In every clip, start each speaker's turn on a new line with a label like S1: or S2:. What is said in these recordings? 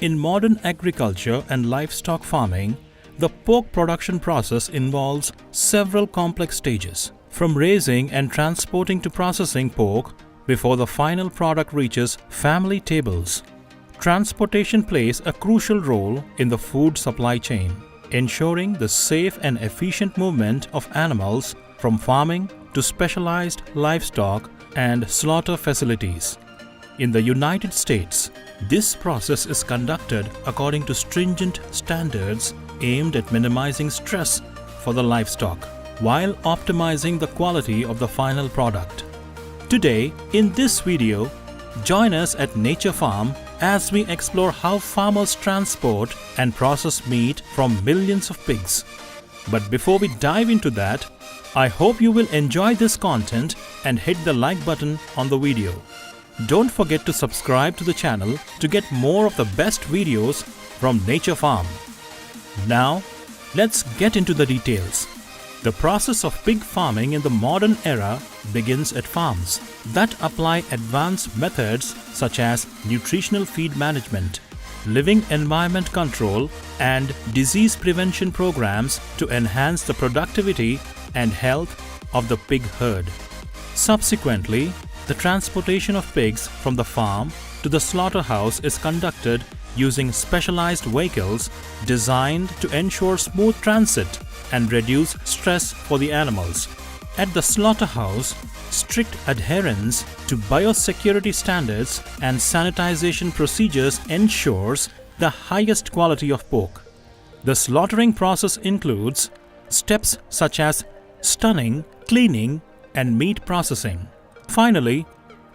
S1: In modern agriculture and livestock farming, the pork production process involves several complex stages, from raising and transporting to processing pork before the final product reaches family tables. Transportation plays a crucial role in the food supply chain, ensuring the safe and efficient movement of animals from farming to specialized livestock and slaughter facilities. In the United States, this process is conducted according to stringent standards aimed at minimizing stress for the livestock while optimizing the quality of the final product. Today, in this video, join us at NatureFarm as we explore how farmers transport and process meat from millions of pigs. But before we dive into that, I hope you will enjoy this content and hit the like button on the video. Don't forget to subscribe to the channel to get more of the best videos from NatureFarm. Now, let's get into the details. The process of pig farming in the modern era begins at farms that apply advanced methods such as nutritional feed management, living environment control, and disease prevention programs to enhance the productivity and health of the pig herd. Subsequently, the transportation of pigs from the farm to the slaughterhouse is conducted using specialized vehicles designed to ensure smooth transit and reduce stress for the animals. At the slaughterhouse, strict adherence to biosecurity standards and sanitization procedures ensures the highest quality of pork. The slaughtering process includes steps such as stunning, cleaning, and meat processing. Finally,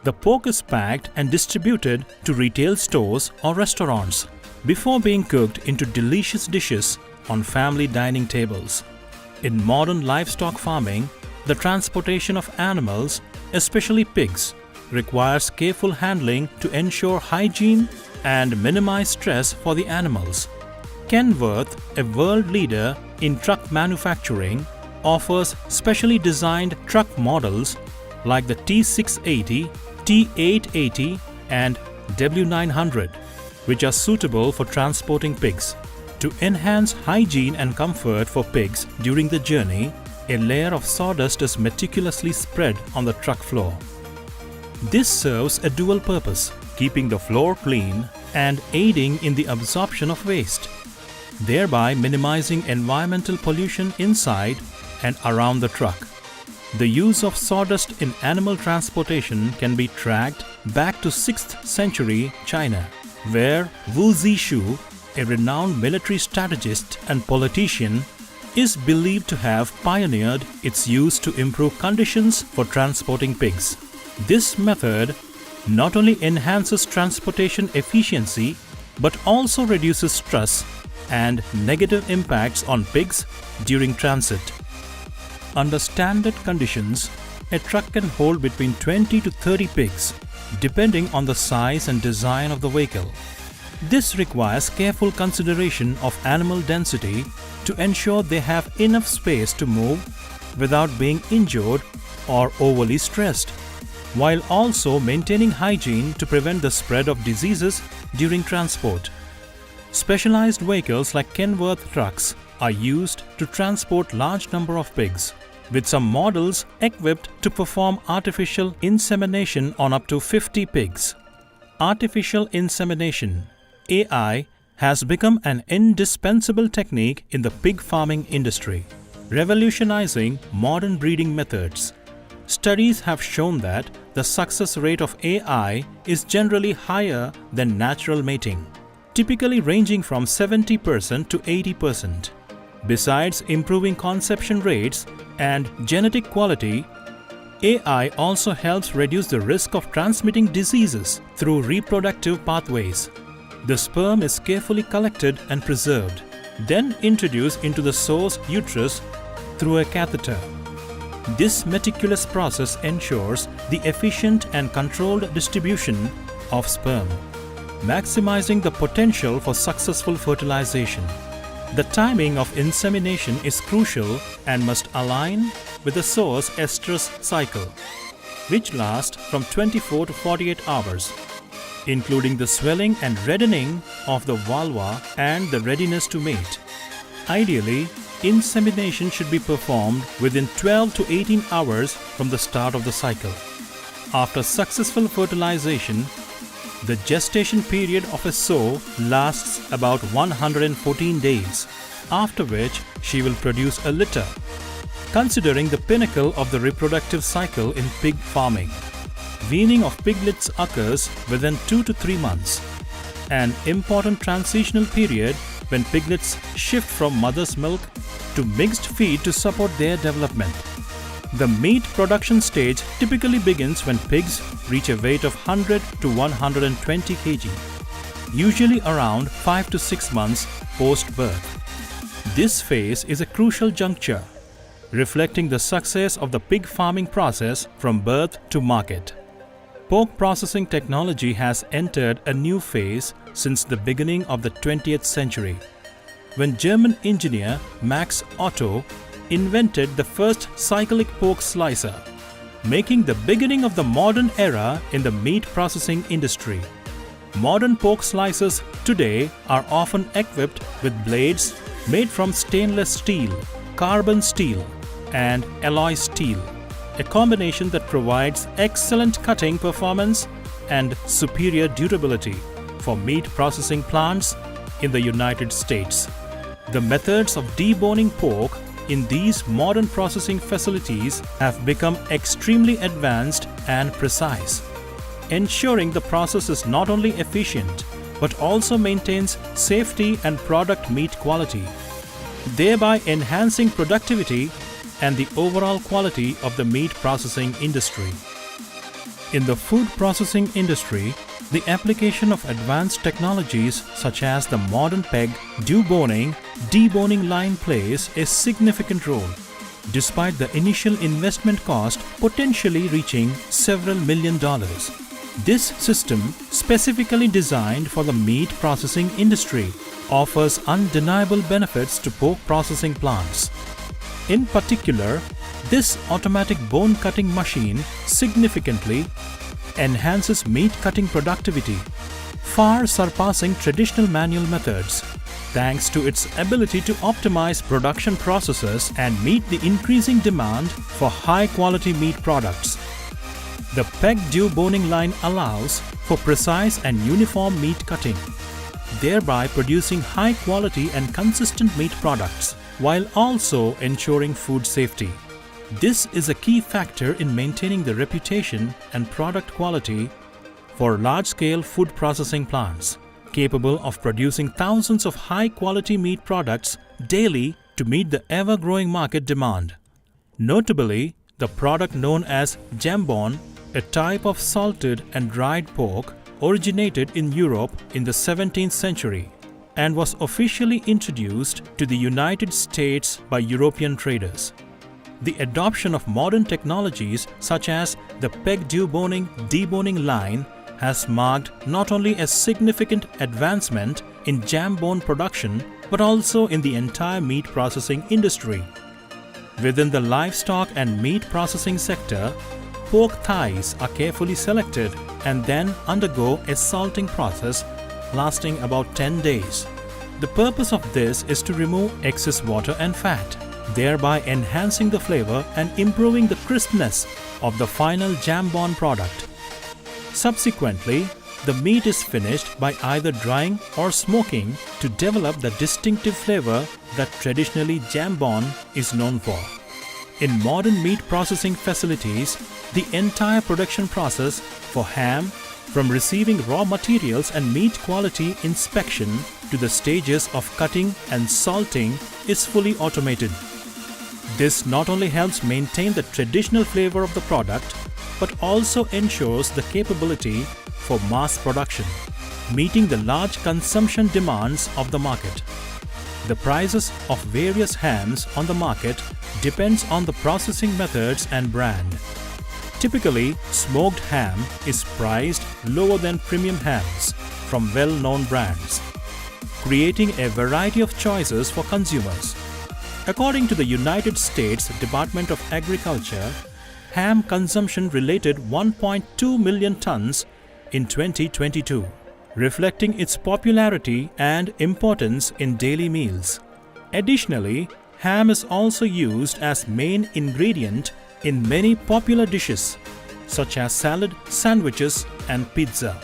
S1: the pork is packed and distributed to retail stores or restaurants before being cooked into delicious dishes on family dining tables. In modern livestock farming, the transportation of animals, especially pigs, requires careful handling to ensure hygiene and minimize stress for the animals. Kenworth, a world leader in truck manufacturing, offers specially designed truck models like the T680, T880 and W900, which are suitable for transporting pigs. To enhance hygiene and comfort for pigs during the journey, a layer of sawdust is meticulously spread on the truck floor. This serves a dual purpose, keeping the floor clean and aiding in the absorption of waste, thereby minimizing environmental pollution inside and around the truck. The use of sawdust in animal transportation can be tracked back to 6th century China, where Wu Zishu, a renowned military strategist and politician, is believed to have pioneered its use to improve conditions for transporting pigs. This method not only enhances transportation efficiency but also reduces stress and negative impacts on pigs during transit. Under standard conditions, a truck can hold between 20 to 30 pigs, depending on the size and design of the vehicle. This requires careful consideration of animal density to ensure they have enough space to move without being injured or overly stressed, while also maintaining hygiene to prevent the spread of diseases during transport. Specialized vehicles like Kenworth trucks are used to transport large number of pigs, with some models equipped to perform artificial insemination on up to 50 pigs. Artificial insemination, AI, has become an indispensable technique in the pig farming industry, revolutionizing modern breeding methods. Studies have shown that the success rate of AI is generally higher than natural mating, typically ranging from 70% to 80%. Besides improving conception rates and genetic quality, AI also helps reduce the risk of transmitting diseases through reproductive pathways. The sperm is carefully collected and preserved, then introduced into the sow's uterus through a catheter. This meticulous process ensures the efficient and controlled distribution of sperm, maximizing the potential for successful fertilization. The timing of insemination is crucial and must align with the sow's estrus cycle, which lasts from 24 to 48 hours. including the swelling and reddening of the vulva and the readiness to mate. Ideally, insemination should be performed within 12 to 18 hours from the start of the cycle. After successful fertilization, the gestation period of a sow lasts about 114 days, after which she will produce a litter, considering the pinnacle of the reproductive cycle in pig farming. Weaning of piglets occurs within 2 to 3 months, an important transitional period when piglets shift from mother's milk to mixed feed to support their development. The meat production stage typically begins when pigs reach a weight of 100 to 120 kg, usually around 5 to 6 months post-birth. This phase is a crucial juncture, reflecting the success of the pig farming process from birth to market. Pork processing technology has entered a new phase since the beginning of the 20th century, when German engineer Max Otto invented the first cyclic pork slicer, making the beginning of the modern era in the meat processing industry. Modern pork slicers today are often equipped with blades made from stainless steel, carbon steel, and alloy steel, a combination that provides excellent cutting performance and superior durability for meat processing plants in the United States. The methods of deboning pork in these modern processing facilities have become extremely advanced and precise, ensuring the process is not only efficient but also maintains safety and product meat quality, thereby enhancing productivity and the overall quality of the meat processing industry. In the food processing industry, the application of advanced technologies such as the modern peg deboning line plays a significant role, despite the initial investment cost potentially reaching several $1 million. This system, specifically designed for the meat processing industry, offers undeniable benefits to pork processing plants. In particular, this automatic bone cutting machine significantly enhances meat cutting productivity, far surpassing traditional manual methods, thanks to its ability to optimize production processes and meet the increasing demand for high-quality meat products. The peg deboning line allows for precise and uniform meat cutting, thereby producing high-quality and consistent meat products, while also ensuring food safety. This is a key factor in maintaining the reputation and product quality for large-scale food processing plants, capable of producing thousands of high-quality meat products daily to meet the ever-growing market demand. Notably, the product known as jambon, a type of salted and dried pork, originated in Europe in the 17th century and was officially introduced to the United States by European traders. The adoption of modern technologies such as the peg deboning line has marked not only a significant advancement in jambon production but also in the entire meat processing industry. Within the livestock and meat processing sector, pork thighs are carefully selected and then undergo a salting process lasting about 10 days. The purpose of this is to remove excess water and fat, thereby enhancing the flavor and improving the crispness of the final jambon product. Subsequently, the meat is finished by either drying or smoking to develop the distinctive flavor that traditionally jambon is known for. In modern meat processing facilities, the entire production process for ham, from receiving raw materials and meat quality inspection to the stages of cutting and salting, is fully automated. This not only helps maintain the traditional flavor of the product, but also ensures the capability for mass production, meeting the large consumption demands of the market. The prices of various hams on the market depends on the processing methods and brand. Typically, smoked ham is priced lower than premium hams from well-known brands, creating a variety of choices for consumers. According to the United States Department of Agriculture, ham consumption related 1.2 million tons in 2022, reflecting its popularity and importance in daily meals. Additionally, ham is also used as main ingredient in many popular dishes such as salad, sandwiches and pizza.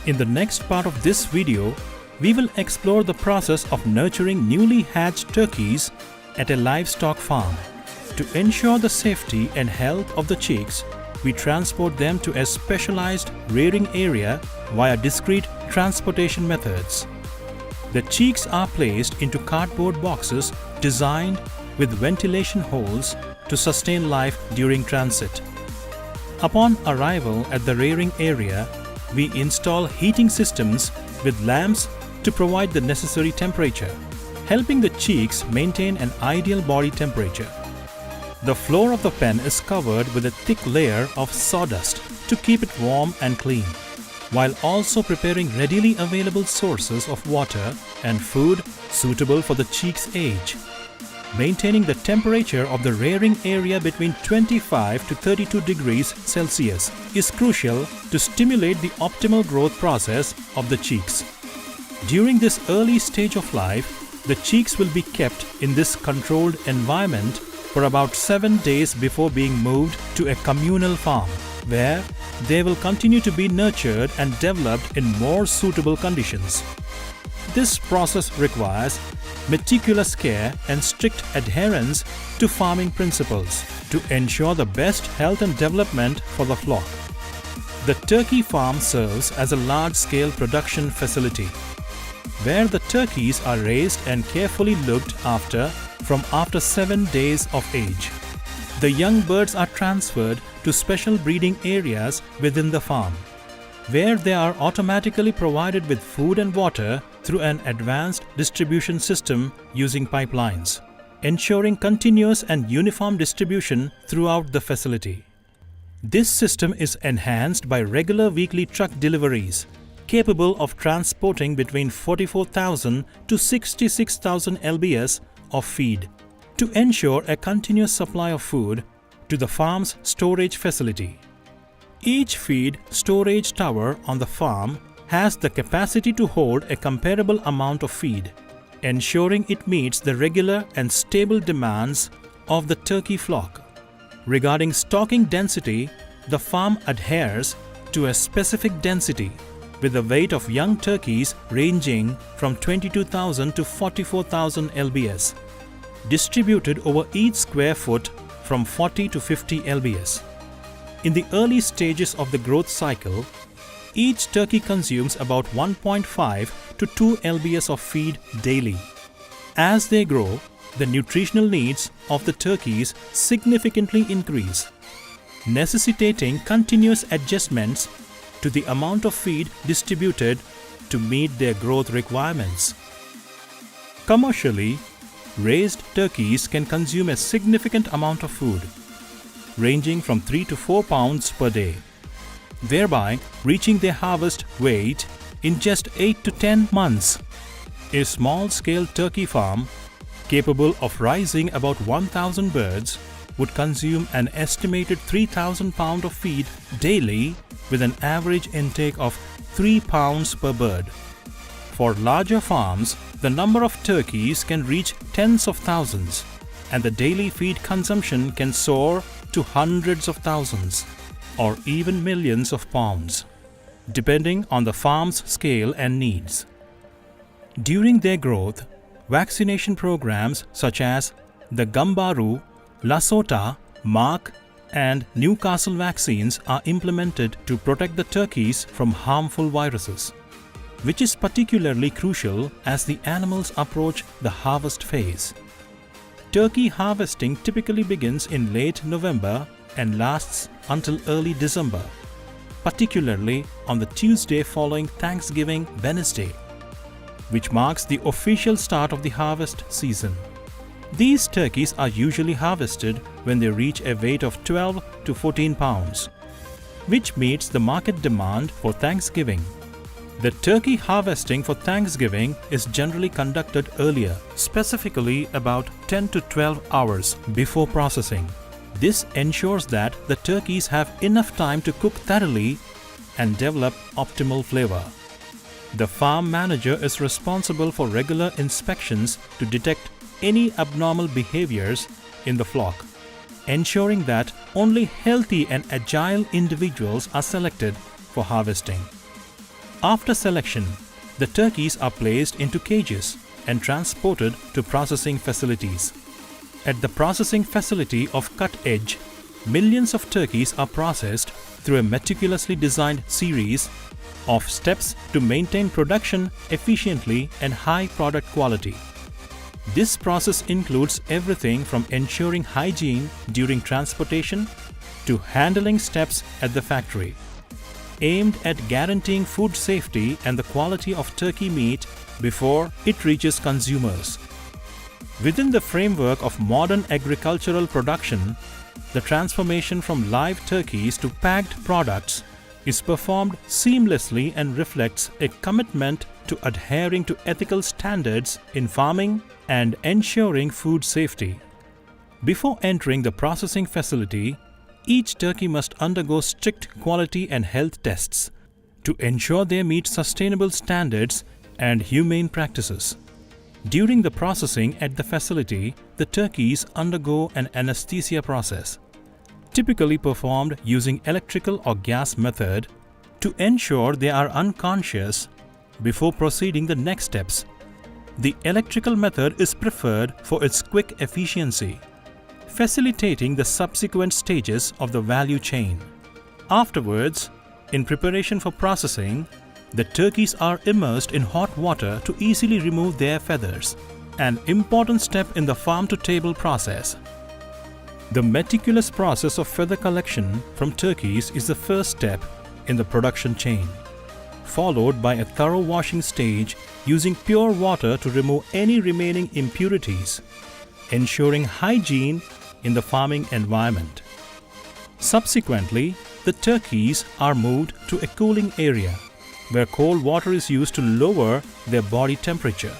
S1: In the next part of this video, we will explore the process of nurturing newly hatched turkeys at a livestock farm. To ensure the safety and health of the chicks, we transport them to a specialized rearing area via discrete transportation methods. The chicks are placed into cardboard boxes designed with ventilation holes to sustain life during transit. Upon arrival at the rearing area, we install heating systems with lamps to provide the necessary temperature, helping the chicks maintain an ideal body temperature. The floor of the pen is covered with a thick layer of sawdust to keep it warm and clean, while also preparing readily available sources of water and food suitable for the chick's age. Maintaining the temperature of the rearing area between 25 to 32 degrees Celsius is crucial to stimulate the optimal growth process of the chicks. During this early stage of life, the chicks will be kept in this controlled environment for about 7 days before being moved to a communal farm, where they will continue to be nurtured and developed in more suitable conditions. This process requires meticulous care and strict adherence to farming principles to ensure the best health and development for the flock. The turkey farm serves as a large-scale production facility, where the turkeys are raised and carefully looked after from after 7 days of age. The young birds are transferred to special breeding areas within the farm, where they are automatically provided with food and water through an advanced distribution system using pipelines, ensuring continuous and uniform distribution throughout the facility. This system is enhanced by regular weekly truck deliveries, capable of transporting between 44,000 to 66,000 lbs of feed, to ensure a continuous supply of food to the farm's storage facility. Each feed storage tower on the farm has the capacity to hold a comparable amount of feed, ensuring it meets the regular and stable demands of the turkey flock. Regarding stocking density, the farm adheres to a specific density, with the weight of young turkeys ranging from 22,000 to 44,000 lbs, distributed over each square foot from 40 to 50 lbs. In the early stages of the growth cycle, each turkey consumes about 1.5 to 2 lbs of feed daily. As they grow, the nutritional needs of the turkeys significantly increase, necessitating continuous adjustments to the amount of feed distributed to meet their growth requirements. Commercially, raised turkeys can consume a significant amount of food, ranging from 3 to 4 pounds per day, thereby reaching their harvest weight in just 8 to 10 months. A small-scale turkey farm capable of raising about 1,000 birds would consume an estimated 3,000 pounds of feed daily, with an average intake of 3 pounds per bird. For larger farms, the number of turkeys can reach tens of thousands, and the daily feed consumption can soar to hundreds of thousands or even millions of pounds, depending on the farm's scale and needs. During their growth, vaccination programs such as the Gambaru, Lasota, Mark, and Newcastle vaccines are implemented to protect the turkeys from harmful viruses, which is particularly crucial as the animals approach the harvest phase. Turkey harvesting typically begins in late November and lasts until early December, particularly on the Tuesday following Thanksgiving Wednesday, which marks the official start of the harvest season. These turkeys are usually harvested when they reach a weight of 12 to 14 pounds, which meets the market demand for Thanksgiving. The turkey harvesting for Thanksgiving is generally conducted earlier, specifically about 10 to 12 hours before processing. This ensures that the turkeys have enough time to cook thoroughly and develop optimal flavor. The farm manager is responsible for regular inspections to detect any abnormal behaviors in the flock, ensuring that only healthy and agile individuals are selected for harvesting. After selection, the turkeys are placed into cages and transported to processing facilities. At the processing facility of Cut Edge, millions of turkeys are processed through a meticulously designed series of steps to maintain production efficiently and high product quality. This process includes everything from ensuring hygiene during transportation to handling steps at the factory, aimed at guaranteeing food safety and the quality of turkey meat before it reaches consumers. Within the framework of modern agricultural production, the transformation from live turkeys to packed products is performed seamlessly and reflects a commitment to adhering to ethical standards in farming and ensuring food safety. Before entering the processing facility, each turkey must undergo strict quality and health tests to ensure they meet sustainable standards and humane practices. During the processing at the facility, the turkeys undergo an anesthesia process, typically performed using electrical or gas method, to ensure they are unconscious before proceeding the next steps. The electrical method is preferred for its quick efficiency, facilitating the subsequent stages of the value chain. Afterwards, in preparation for processing, the turkeys are immersed in hot water to easily remove their feathers, an important step in the farm-to-table process. The meticulous process of feather collection from turkeys is the first step in the production chain, followed by a thorough washing stage using pure water to remove any remaining impurities, ensuring hygiene in the farming environment. Subsequently, the turkeys are moved to a cooling area where cold water is used to lower their body temperature,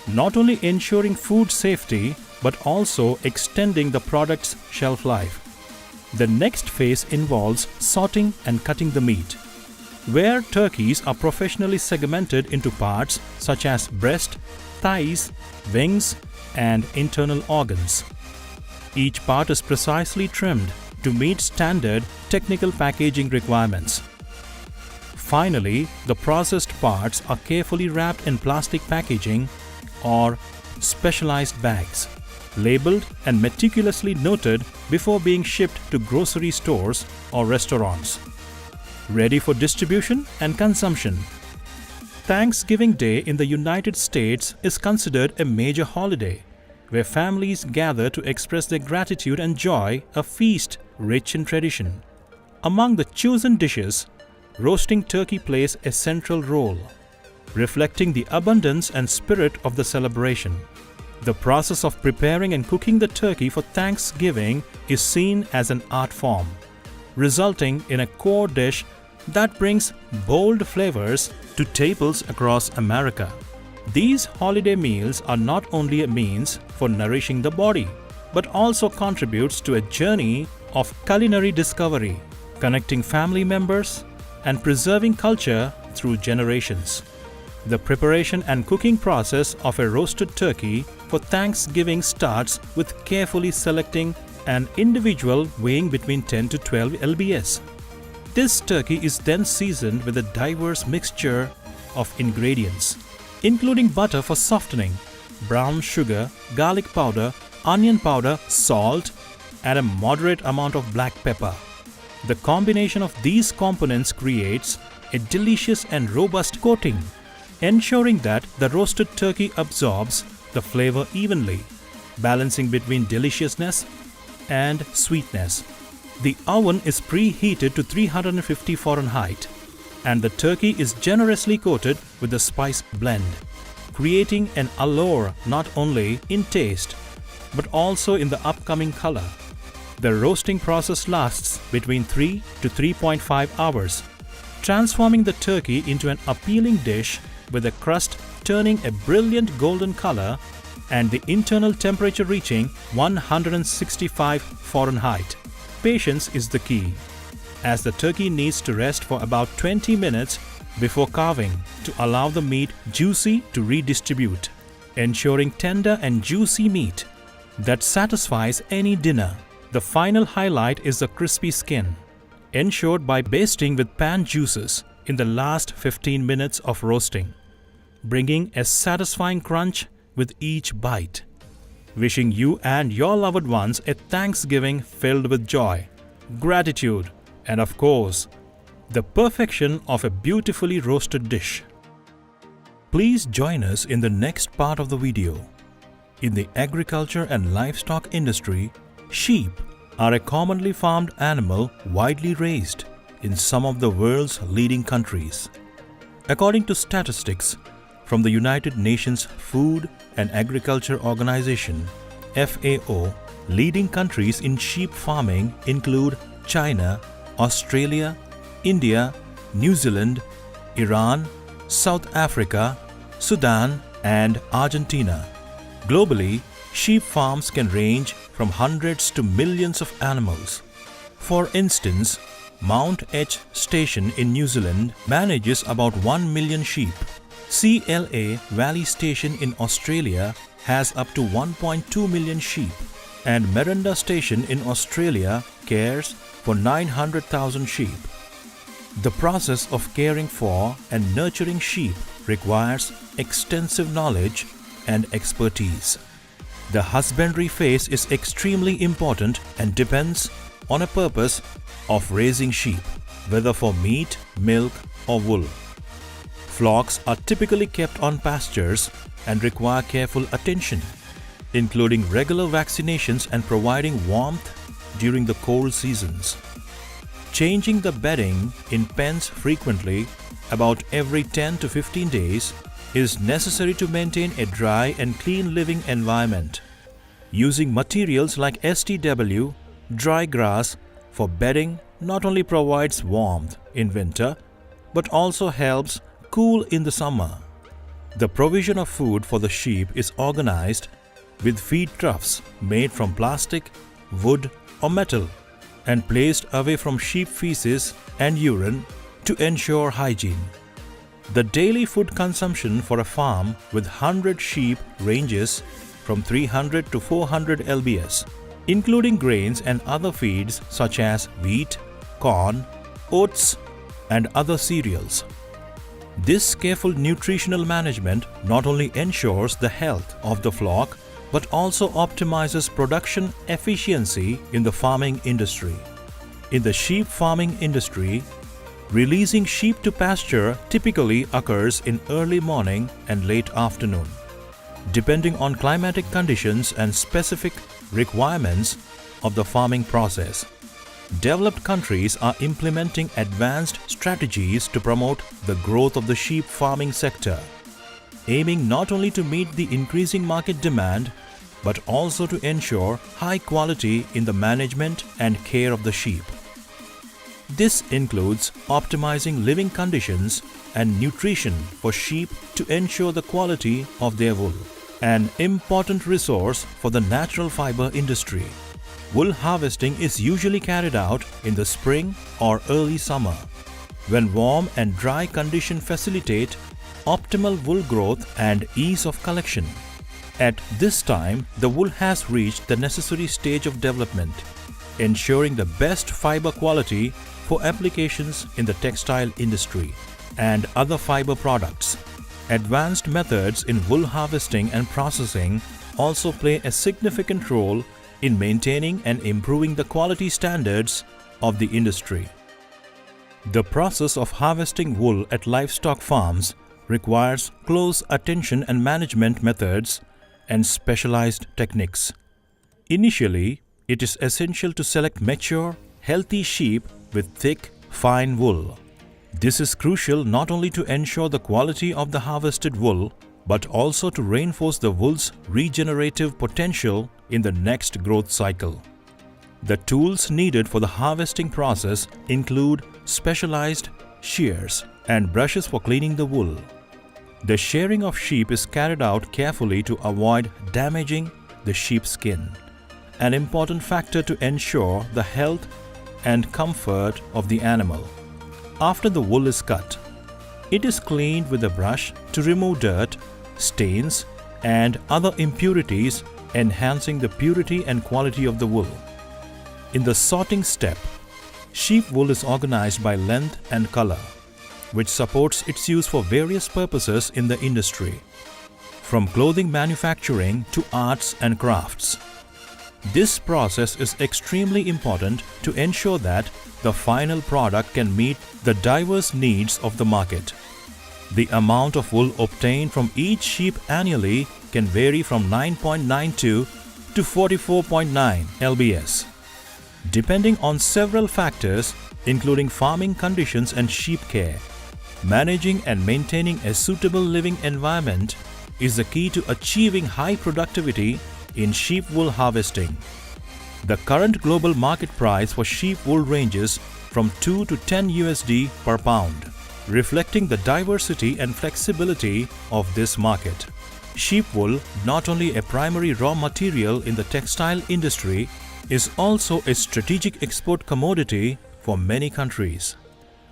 S1: not only ensuring food safety but also extending the product's shelf life. The next phase involves sorting and cutting the meat, where turkeys are professionally segmented into parts such as breast, thighs, wings, and internal organs. Each part is precisely trimmed to meet standard technical packaging requirements. Finally, the processed parts are carefully wrapped in plastic packaging or specialized bags, labeled and meticulously noted before being shipped to grocery stores or restaurants, ready for distribution and consumption. Thanksgiving Day in the United States is considered a major holiday, where families gather to express their gratitude and joy, a feast rich in tradition. Among the chosen dishes, roasting turkey plays a central role, reflecting the abundance and spirit of the celebration. The process of preparing and cooking the turkey for Thanksgiving is seen as an art form, resulting in a core dish that brings bold flavors to tables across America. These holiday meals are not only a means for nourishing the body, but also contributes to a journey of culinary discovery, connecting family members and preserving culture through generations. The preparation and cooking process of a roasted turkey for Thanksgiving starts with carefully selecting an individual weighing between 10 to 12 lbs. This turkey is then seasoned with a diverse mixture of ingredients, including butter for softening, brown sugar, garlic powder, onion powder, salt, and a moderate amount of black pepper. The combination of these components creates a delicious and robust coating, ensuring that the roasted turkey absorbs the flavor evenly, balancing between deliciousness and sweetness. The oven is preheated to 350 Fahrenheit, and the turkey is generously coated with the spice blend, creating an allure not only in taste but also in the upcoming color. The roasting process lasts between 3 to 3.5 hours, transforming the turkey into an appealing dish with the crust turning a brilliant golden color and the internal temperature reaching 165 Fahrenheit. Patience is the key, as the turkey needs to rest for about 20 minutes before carving to allow the meat juicy to redistribute, ensuring tender and juicy meat that satisfies any dinner. The final highlight is the crispy skin, ensured by basting with pan juices in the last 15 minutes of roasting, bringing a satisfying crunch with each bite. Wishing you and your loved ones a Thanksgiving filled with joy, gratitude, and of course, the perfection of a beautifully roasted dish. Please join us in the next part of the video. In the agriculture and livestock industry, sheep are a commonly farmed animal widely raised in some of the world's leading countries. According to statistics from the United Nations Food and Agriculture Organization (FAO), leading countries in sheep farming include China, Australia, India, New Zealand, Iran, South Africa, Sudan, and Argentina. Globally, sheep farms can range from hundreds to millions of animals. For instance, Mount H Station in New Zealand manages about 1 million sheep. CLA Valley Station in Australia has up to 1.2 million sheep, and Meranda Station in Australia cares for 900,000 sheep. The process of caring for and nurturing sheep requires extensive knowledge and expertise. The husbandry phase is extremely important and depends on a purpose of raising sheep, whether for meat, milk, or wool. Flocks are typically kept on pastures and require careful attention, including regular vaccinations and providing warmth during the cold seasons. Changing the bedding in pens frequently, about every 10 to 15 days, is necessary to maintain a dry and clean living environment. Using materials like STW, dry grass, for bedding not only provides warmth in winter, but also helps cool in the summer. The provision of food for the sheep is organized with feed troughs made from plastic, wood, or metal and placed away from sheep feces and urine to ensure hygiene. The daily food consumption for a farm with 100 sheep ranges from 300 to 400 lbs, including grains and other feeds such as wheat, corn, oats, and other cereals. This careful nutritional management not only ensures the health of the flock but also optimizes production efficiency in the farming industry. In the sheep farming industry, releasing sheep to pasture typically occurs in early morning and late afternoon, depending on climatic conditions and specific requirements of the farming process. Developed countries are implementing advanced strategies to promote the growth of the sheep farming sector, aiming not only to meet the increasing market demand but also to ensure high quality in the management and care of the sheep. This includes optimizing living conditions and nutrition for sheep to ensure the quality of their wool, an important resource for the natural fiber industry. Wool harvesting is usually carried out in the spring or early summer, when warm and dry conditions facilitate optimal wool growth and ease of collection. At this time, the wool has reached the necessary stage of development, ensuring the best fiber quality for applications in the textile industry and other fiber products. Advanced methods in wool harvesting and processing also play a significant role in maintaining and improving the quality standards of the industry. The process of harvesting wool at livestock farms requires close attention and management methods and specialized techniques. Initially, it is essential to select mature, healthy sheep with thick, fine wool. This is crucial not only to ensure the quality of the harvested wool, but also to reinforce the wool's regenerative potential in the next growth cycle. The tools needed for the harvesting process include specialized shears and brushes for cleaning the wool. The shearing of sheep is carried out carefully to avoid damaging the sheep's skin, an important factor to ensure the health and comfort of the animal. After the wool is cut, it is cleaned with a brush to remove dirt, stains, and other impurities, enhancing the purity and quality of the wool. In the sorting step, sheep wool is organized by length and color, which supports its use for various purposes in the industry, from clothing manufacturing to arts and crafts. This process is extremely important to ensure that the final product can meet the diverse needs of the market. The amount of wool obtained from each sheep annually can vary from 9.92 to 44.9 lbs, depending on several factors including farming conditions and sheep care. Managing and maintaining a suitable living environment is the key to achieving high productivity in sheep wool harvesting. The current global market price for sheep wool ranges from 2 to 10 USD per pound, reflecting the diversity and flexibility of this market. Sheep wool, not only a primary raw material in the textile industry, is also a strategic export commodity for many countries.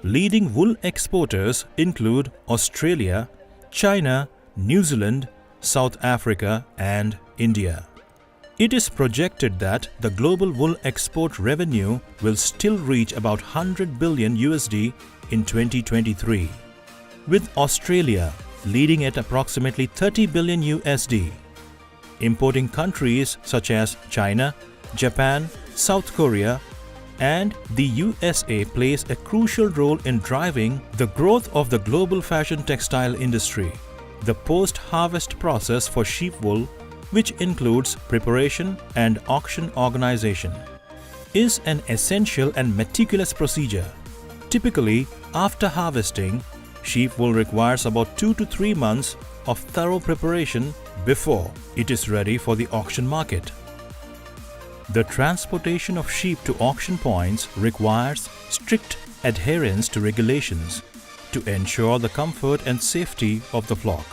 S1: Leading wool exporters include Australia, China, New Zealand, South Africa, and India. It is projected that the global wool export revenue will still reach about 100 billion USD in 2023, with Australia leading at approximately 30 billion USD. Importing countries such as China, Japan, South Korea, and the USA plays a crucial role in driving the growth of the global fashion textile industry. The post-harvest process for sheep wool, which includes preparation and auction organization, is an essential and meticulous procedure. Typically, after harvesting, sheep wool requires about 2 to 3 months of thorough preparation before it is ready for the auction market. The transportation of sheep to auction points requires strict adherence to regulations to ensure the comfort and safety of the flock.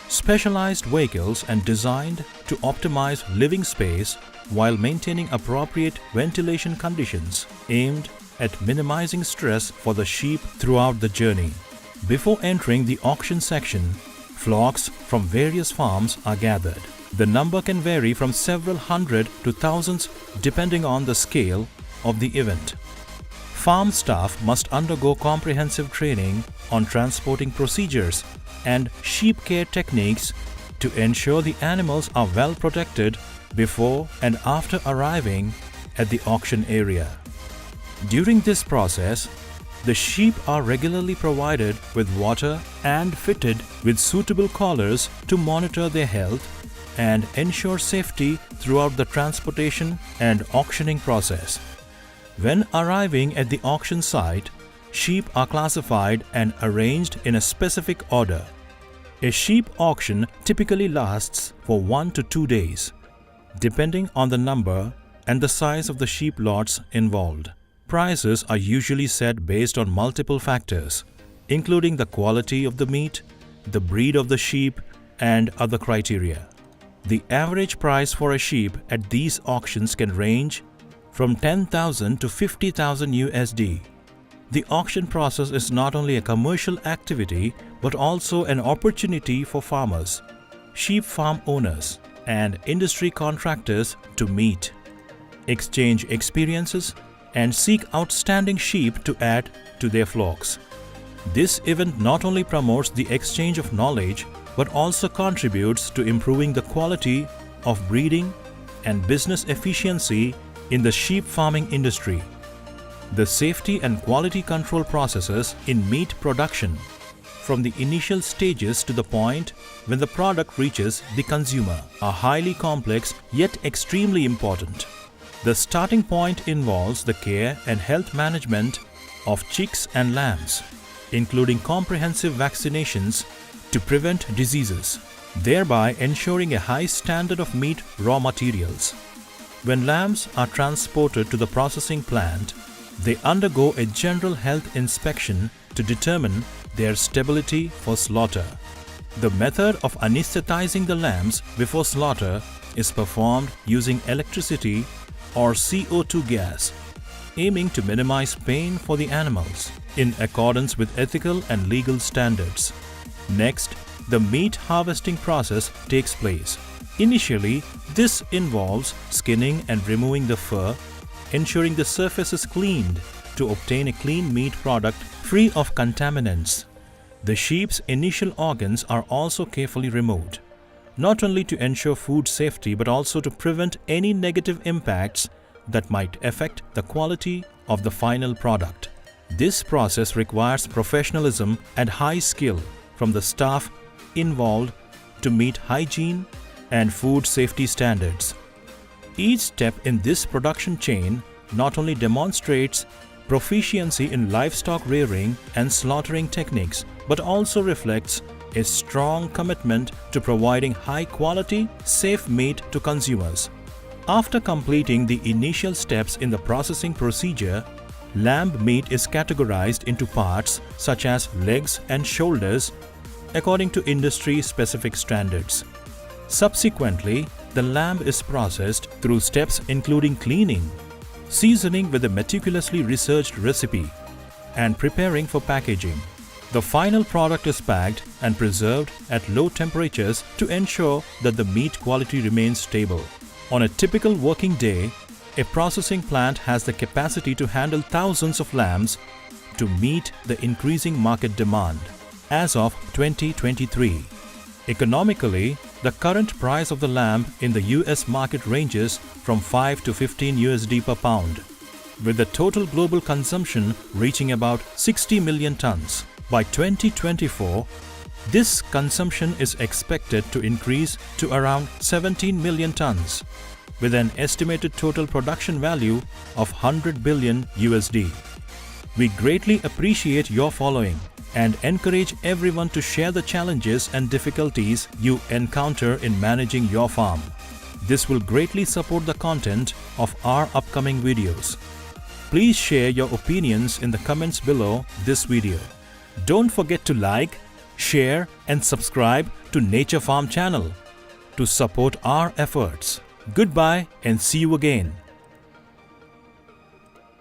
S1: Specialized vehicles are designed to optimize living space while maintaining appropriate ventilation conditions aimed at minimizing stress for the sheep throughout the journey. Before entering the auction section, flocks from various farms are gathered. The number can vary from several hundred to thousands depending on the scale of the event. Farm staff must undergo comprehensive training on transporting procedures and sheep care techniques to ensure the animals are well protected before and after arriving at the auction area. During this process, the sheep are regularly provided with water and fitted with suitable collars to monitor their health and ensure safety throughout the transportation and auctioning process. When arriving at the auction site, sheep are classified and arranged in a specific order. A sheep auction typically lasts for 1 to 2 days, depending on the number and the size of the sheep lots involved. Prices are usually set based on multiple factors, including the quality of the meat, the breed of the sheep, and other criteria. The average price for a sheep at these auctions can range from 10,000 to 50,000 USD. The auction process is not only a commercial activity but also an opportunity for farmers, sheep farm owners, and industry contractors to meet, exchange experiences, and seek outstanding sheep to add to their flocks. This event not only promotes the exchange of knowledge but also contributes to improving the quality of breeding and business efficiency in the sheep farming industry. The safety and quality control processes in meat production, from the initial stages to the point when the product reaches the consumer, are highly complex yet extremely important. The starting point involves the care and health management of chicks and lambs, including comprehensive vaccinations to prevent diseases, thereby ensuring a high standard of meat raw materials. When lambs are transported to the processing plant, they undergo a general health inspection to determine their stability for slaughter. The method of anesthetizing the lambs before slaughter is performed using electricity or CO2 gas. aiming to minimize pain for the animals in accordance with ethical and legal standards. Next, the meat harvesting process takes place. Initially, this involves skinning and removing the fur, ensuring the surface is cleaned to obtain a clean meat product free of contaminants. The sheep's initial organs are also carefully removed, not only to ensure food safety but also to prevent any negative impacts that might affect the quality of the final product. This process requires professionalism and high skill from the staff involved to meet hygiene and food safety standards. Each step in this production chain not only demonstrates proficiency in livestock rearing and slaughtering techniques, but also reflects a strong commitment to providing high-quality, safe meat to consumers. After completing the initial steps in the processing procedure, lamb meat is categorized into parts such as legs and shoulders according to industry-specific standards. Subsequently, the lamb is processed through steps including cleaning, seasoning with a meticulously researched recipe, and preparing for packaging. The final product is packed and preserved at low temperatures to ensure that the meat quality remains stable. On a typical working day, a processing plant has the capacity to handle thousands of lambs to meet the increasing market demand. As of 2023, economically, the current price of the lamb in the US market ranges from 5 to 15 USD per pound, with the total global consumption reaching about 60 million tons. By 2024, this consumption is expected to increase to around 17 million tons, with an estimated total production value of 100 billion USD. We greatly appreciate your following and encourage everyone to share the challenges and difficulties you encounter in managing your farm. This will greatly support the content of our upcoming videos. Please share your opinions in the comments below this video. Don't forget to like, share and subscribe to Nature Farm channel to support our efforts. Goodbye and see you again.